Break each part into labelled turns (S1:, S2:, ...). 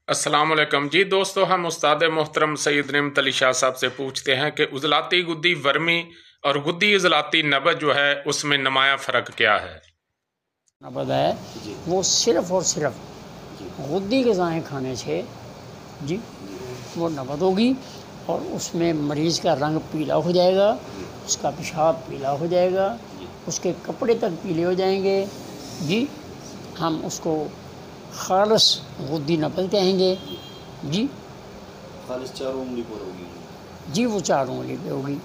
S1: अस्सलाम वालेकुम जी दोस्तों, हम उस्ताद मोहतरम सैयद नेमत अली शाह साहब से पूछते हैं कि उजलाती गुद्दी वर्मी और गुद्दी इजलाती नबज जो है उसमें नुमाया फ़र्क क्या है।
S2: नबज है वो सिर्फ़ और सिर्फ गुद्दी ग़िज़ाएँ खाने से जी वो नबज होगी और उसमें मरीज़ का रंग पीला हो जाएगा, उसका पेशाब पीला हो जाएगा, उसके कपड़े तक पीले हो जाएंगे जी। हम उसको खालिस गुद्दी नबज कहेंगे जी।
S3: खालिस 4 उंगली पर होगी
S2: जी, वो 4 उंगली पे होगी,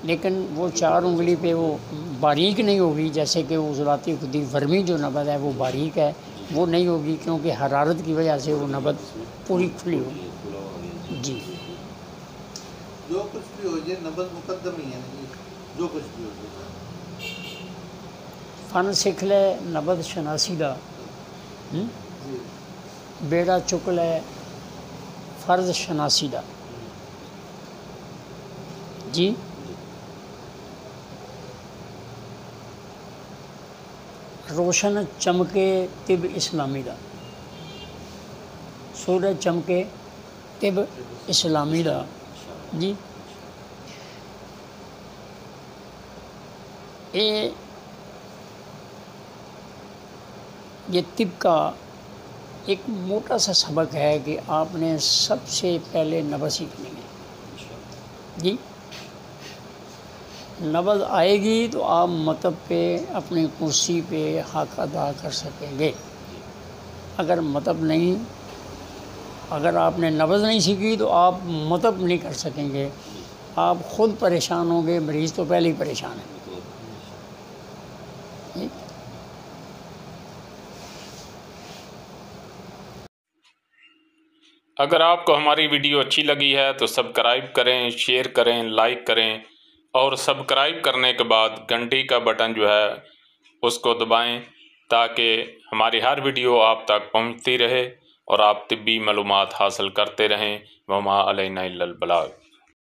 S2: लेकिन वो 4 उंगली पे वो बारीक नहीं होगी जैसे कि वो उजलाती गुद्दी वर्मी जो नबज है वो बारीक है, वो नहीं होगी क्योंकि हरारत की वजह से वो नबज पूरी खुली होगी जी।
S3: जो कुछ भी हो जाए नबज मुकद्दम ही है नहीं, जो कुछ भी हो जाए
S2: फन सिख ले नबज शनासी दा बेड़ा चुक ले फर्ज शनासी दा जी। रोशन चमके तिब इस्लामी दा, सूरज चमके तिब इस्लामी दा जी। ये तिब का एक मोटा सा सबक है कि आपने सबसे पहले नबज सीखनी है जी। नबज आएगी तो आप मतब पे अपनी कुर्सी पे हक अदा कर सकेंगे। अगर मतब नहीं, अगर आपने नबज नहीं सीखी तो आप मतब नहीं कर सकेंगे, आप ख़ुद परेशान होंगे, मरीज़ तो पहले ही परेशान है।
S1: अगर आपको हमारी वीडियो अच्छी लगी है तो सब्सक्राइब करें, शेयर करें, लाइक करें और सब्सक्राइब करने के बाद घंटी का बटन जो है उसको दबाएं ताकि हमारी हर वीडियो आप तक पहुंचती रहे और आप तिब्बी मालूमात हासिल करते रहें। वमा अलैना इल्लल बलाग।